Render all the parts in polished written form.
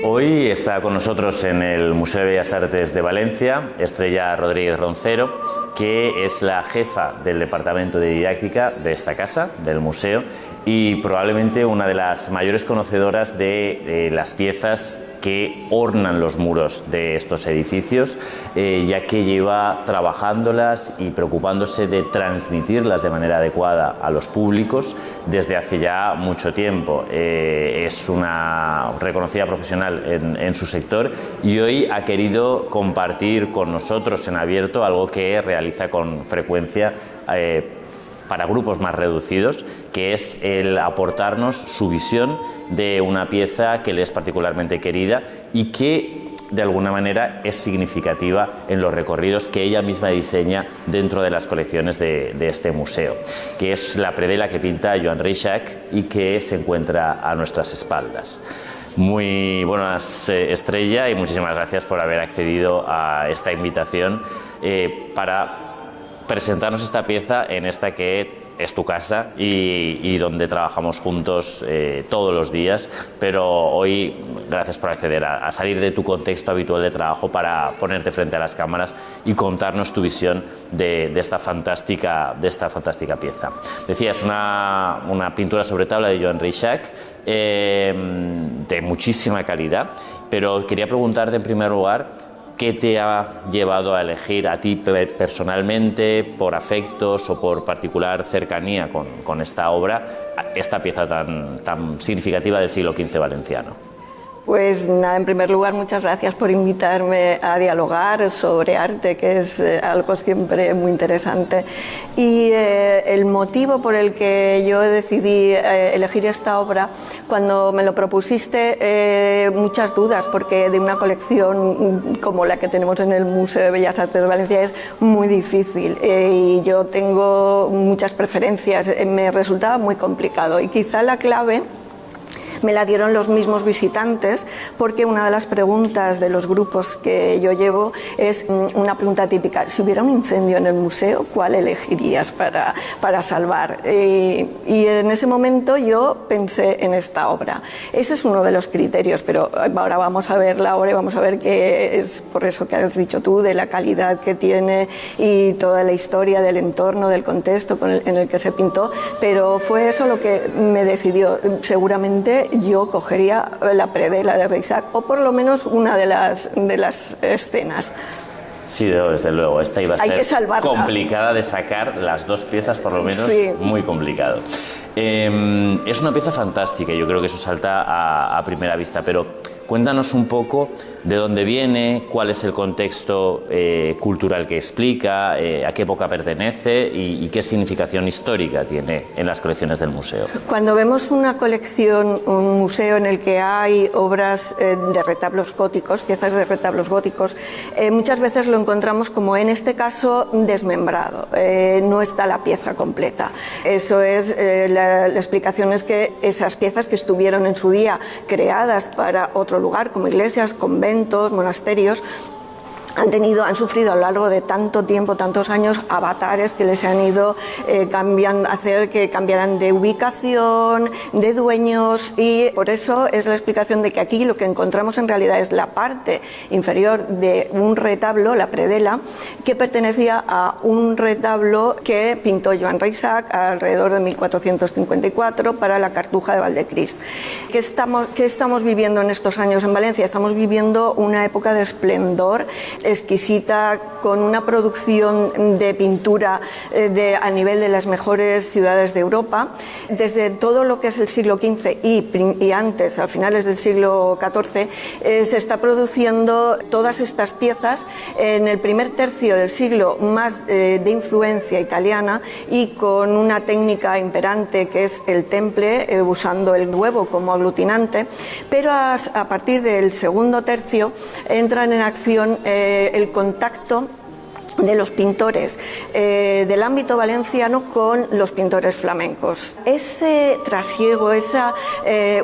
Hoy está con nosotros en el Museo de Bellas Artes de Valencia Estrella Rodríguez Roncero, que es la jefa del departamento de didáctica de esta casa, del museo, y probablemente una de las mayores conocedoras de las piezas que ornan los muros de estos edificios, ya que lleva trabajándolas y preocupándose de transmitirlas de manera adecuada a los públicos desde hace ya mucho tiempo. Es una reconocida profesional en su sector y hoy ha querido compartir con nosotros en abierto algo que realiza con frecuencia para grupos más reducidos, que es el aportarnos su visión de una pieza que le es particularmente querida y que de alguna manera es significativa en los recorridos que ella misma diseña dentro de las colecciones de este museo, que es la predela que pinta Joan Reixac y que se encuentra a nuestras espaldas. Muy buenas, Estrella, y muchísimas gracias por haber accedido a esta invitación para presentarnos esta pieza en esta que es tu casa y donde trabajamos juntos todos los días, pero hoy gracias por acceder a salir de tu contexto habitual de trabajo para ponerte frente a las cámaras y contarnos tu visión de esta fantástica pieza. Decía, es una pintura sobre tabla de Joan Reixac de muchísima calidad, pero quería preguntarte en primer lugar, ¿qué te ha llevado a elegir a ti personalmente, por afectos o por particular cercanía con esta obra, esta pieza tan significativa del siglo XV valenciano? Pues nada, en primer lugar, muchas gracias por invitarme a dialogar sobre arte, que es algo siempre muy interesante. Y el motivo por el que yo decidí elegir esta obra, cuando me lo propusiste, muchas dudas, porque de una colección como la que tenemos en el Museo de Bellas Artes de Valencia es muy difícil y yo tengo muchas preferencias, me resultaba muy complicado y quizá la clave me la dieron los mismos visitantes, porque una de las preguntas de los grupos que yo llevo es una pregunta típica: si hubiera un incendio en el museo, ¿cuál elegirías para salvar? Y en ese momento yo pensé en esta obra. Ese es uno de los criterios, pero ahora vamos a ver la obra y vamos a ver que es por eso que has dicho tú, de la calidad que tiene y toda la historia del entorno, del contexto en el que se pintó, pero fue eso lo que me decidió. Seguramente yo cogería la predela de Reixac, o por lo menos una de las escenas. Sí, desde luego, esta iba a ser complicada de sacar, las dos piezas por lo menos, sí. Muy complicado. Es una pieza fantástica, yo creo que eso salta a primera vista, pero cuéntanos un poco de dónde viene, cuál es el contexto cultural que explica, a qué época pertenece y qué significación histórica tiene en las colecciones del museo. Cuando vemos una colección, un museo en el que hay obras de retablos góticos, piezas de retablos góticos, muchas veces lo encontramos como en este caso desmembrado, no está la pieza completa. Eso es, la explicación es que esas piezas que estuvieron en su día creadas para otro lugar, como iglesias, conventos, monasterios, han sufrido a lo largo de tanto tiempo, tantos años, avatares que les han ido hacer que cambiaran de ubicación, de dueños, y por eso es la explicación de que aquí lo que encontramos en realidad es la parte inferior de un retablo, la predela, que pertenecía a un retablo que pintó Joan Reixac alrededor de 1454 para la Cartuja de Valdecrist. ¿Qué estamos viviendo en estos años en Valencia? Estamos viviendo una época de esplendor exquisita, con una producción de pintura a nivel de las mejores ciudades de Europa. Desde todo lo que es el siglo XV y antes, a finales del siglo XIV, se está produciendo todas estas piezas en el primer tercio del siglo, más de influencia italiana y con una técnica imperante que es el temple, usando el huevo como aglutinante, pero a partir del segundo tercio entran en acción el contacto de los pintores del ámbito valenciano con los pintores flamencos. Ese trasiego, esa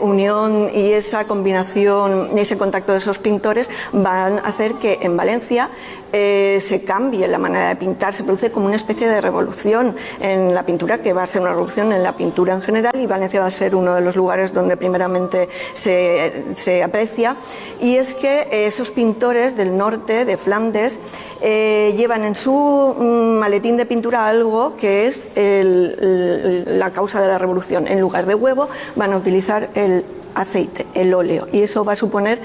unión y esa combinación y ese contacto de esos pintores van a hacer que en Valencia se cambie la manera de pintar, se produce como una especie de revolución en la pintura, que va a ser una revolución en la pintura en general, y Valencia va a ser uno de los lugares donde primeramente se aprecia, y es que esos pintores del norte, de Flandes, llevan en su maletín de pintura algo que es la causa de la revolución. En lugar de huevo van a utilizar el aceite, el óleo, y eso va a suponer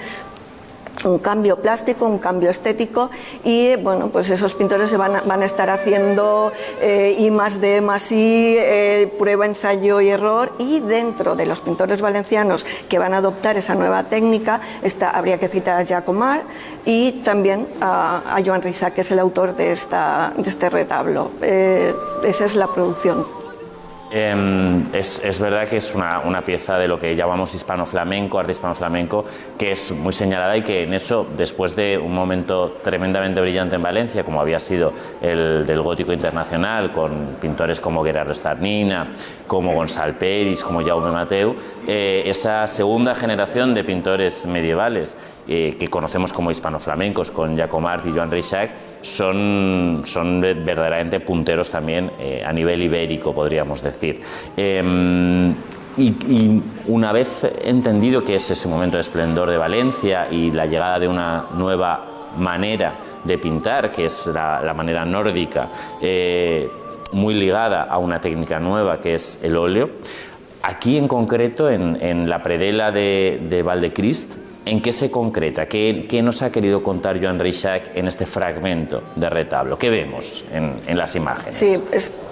un cambio plástico, un cambio estético, y bueno, pues esos pintores se van a estar haciendo I+D+I, prueba, ensayo y error, y dentro de los pintores valencianos que van a adoptar esa nueva técnica habría que citar a Jacomar y también a Joan Reixac, que es el autor de este retablo. Esa es la producción. Es verdad que es una pieza de lo que llamamos hispano-flamenco, arte hispano-flamenco, que es muy señalada, y que en eso, después de un momento tremendamente brillante en Valencia, como había sido el del gótico internacional, con pintores como Gerardo Starnina, como Gonçal Peris, como Jaume Mateu, esa segunda generación de pintores medievales que conocemos como hispano-flamencos, con Jacomar y Joan Reixac, son verdaderamente punteros también a nivel ibérico, podríamos decir. Y una vez entendido que es ese momento de esplendor de Valencia y la llegada de una nueva manera de pintar, que es la manera nórdica, muy ligada a una técnica nueva que es el óleo, aquí en concreto en la predela de Valdecrist, ¿en qué se concreta? ¿Qué nos ha querido contar Joan Reixac en este fragmento de retablo? ¿Qué vemos en las imágenes? Sí,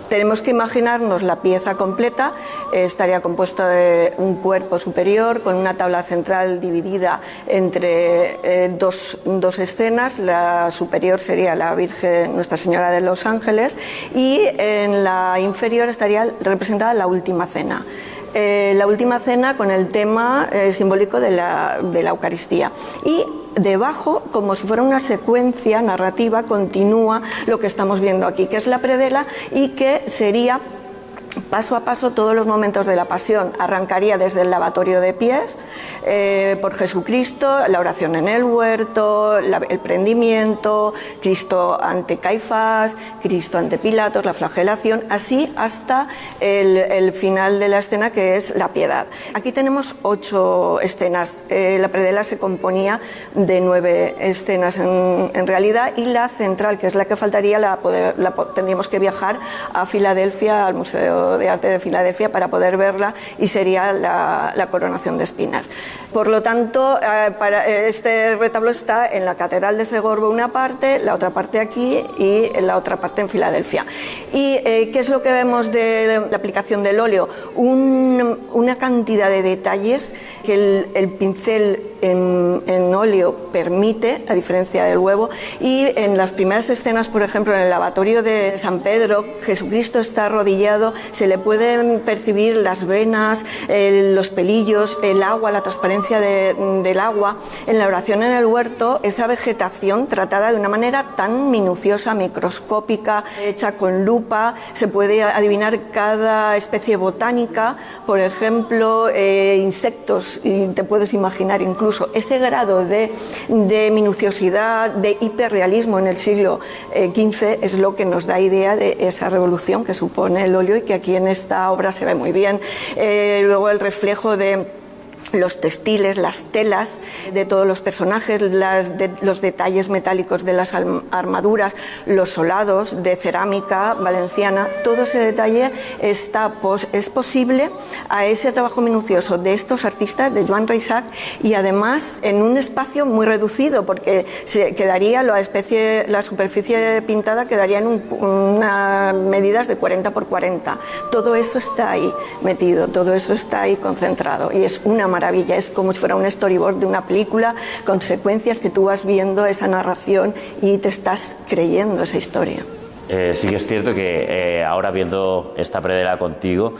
tenemos que imaginarnos la pieza completa. Estaría compuesta de un cuerpo superior con una tabla central dividida entre dos escenas. La superior sería la Virgen Nuestra Señora de los Ángeles, y en la inferior estaría representada la Última Cena. La Última Cena con el tema simbólico de la Eucaristía. Y debajo, como si fuera una secuencia narrativa, continúa lo que estamos viendo aquí, que es la predela, y que sería paso a paso todos los momentos de la pasión. Arrancaría desde el lavatorio de pies, por Jesucristo, la oración en el huerto, el prendimiento, Cristo ante Caifás, Cristo ante Pilatos, la flagelación, así hasta el final de la escena, que es la piedad. Aquí tenemos 8 escenas. La predela se componía de 9 escenas en realidad, y la central, que es la que faltaría, tendríamos que viajar a Filadelfia, al Museo de Arte de Filadelfia, para poder verla, y sería la coronación de espinas. Por lo tanto, este retablo está en la Catedral de Segorbe una parte, la otra parte aquí y la otra parte en Filadelfia. ¿Y qué es lo que vemos de la aplicación del óleo? Una cantidad de detalles que el pincel en óleo permite, a diferencia del huevo. Y en las primeras escenas, por ejemplo, en el lavatorio de San Pedro, Jesucristo está arrodillado, se le pueden percibir las venas, los pelillos, el agua, la transparencia del agua. En la oración en el huerto, esa vegetación tratada de una manera tan minuciosa, microscópica, hecha con lupa, se puede adivinar cada especie botánica, por ejemplo, insectos, y te puedes imaginar incluso ese grado de minuciosidad, de hiperrealismo en el siglo XV, es lo que nos da idea de esa revolución que supone el óleo, y que aquí en esta obra se ve muy bien. Luego el reflejo de los textiles, las telas de todos los personajes, los detalles metálicos de las armaduras, los solados de cerámica valenciana, todo ese detalle es posible a ese trabajo minucioso de estos artistas, de Joan Reixac, y además en un espacio muy reducido, porque se quedaría la superficie pintada quedaría en unas medidas de 40 por 40. Todo eso está ahí metido, todo eso está ahí concentrado, y es una maravilla. Es como si fuera un storyboard de una película con secuencias que tú vas viendo esa narración y te estás creyendo esa historia. Sí que es cierto que ahora viendo esta predela contigo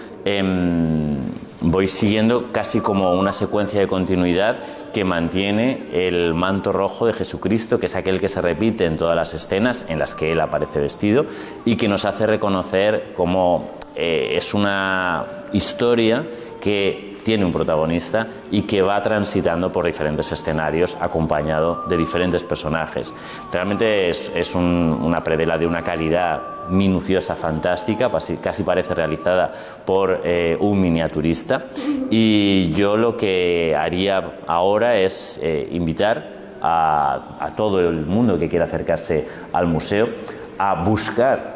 voy siguiendo casi como una secuencia de continuidad que mantiene el manto rojo de Jesucristo, que es aquel que se repite en todas las escenas en las que él aparece vestido y que nos hace reconocer cómo es una historia que tiene un protagonista y que va transitando por diferentes escenarios acompañado de diferentes personajes. Realmente es una predela de una calidad minuciosa, fantástica, casi parece realizada por un miniaturista, y yo lo que haría ahora es invitar a todo el mundo que quiera acercarse al museo a buscar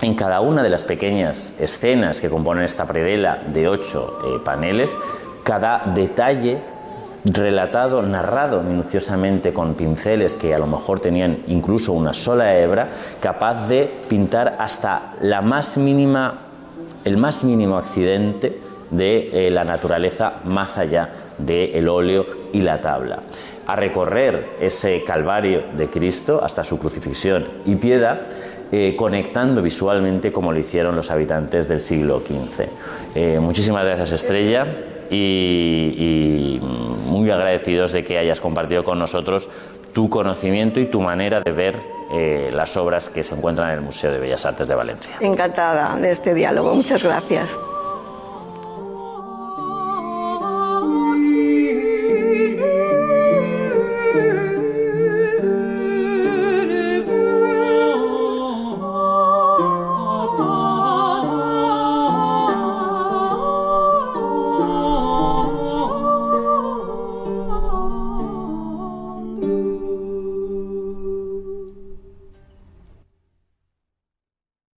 en cada una de las pequeñas escenas que componen esta predela de 8 paneles, cada detalle relatado, narrado minuciosamente con pinceles que a lo mejor tenían incluso una sola hebra, capaz de pintar hasta el más mínimo accidente de la naturaleza más allá del óleo y la tabla. A recorrer ese Calvario de Cristo hasta su crucifixión y piedad, conectando visualmente como lo hicieron los habitantes del siglo XV. Muchísimas gracias, Estrella, y muy agradecidos de que hayas compartido con nosotros tu conocimiento y tu manera de ver las obras que se encuentran en el Museo de Bellas Artes de Valencia. Encantada de este diálogo, muchas gracias.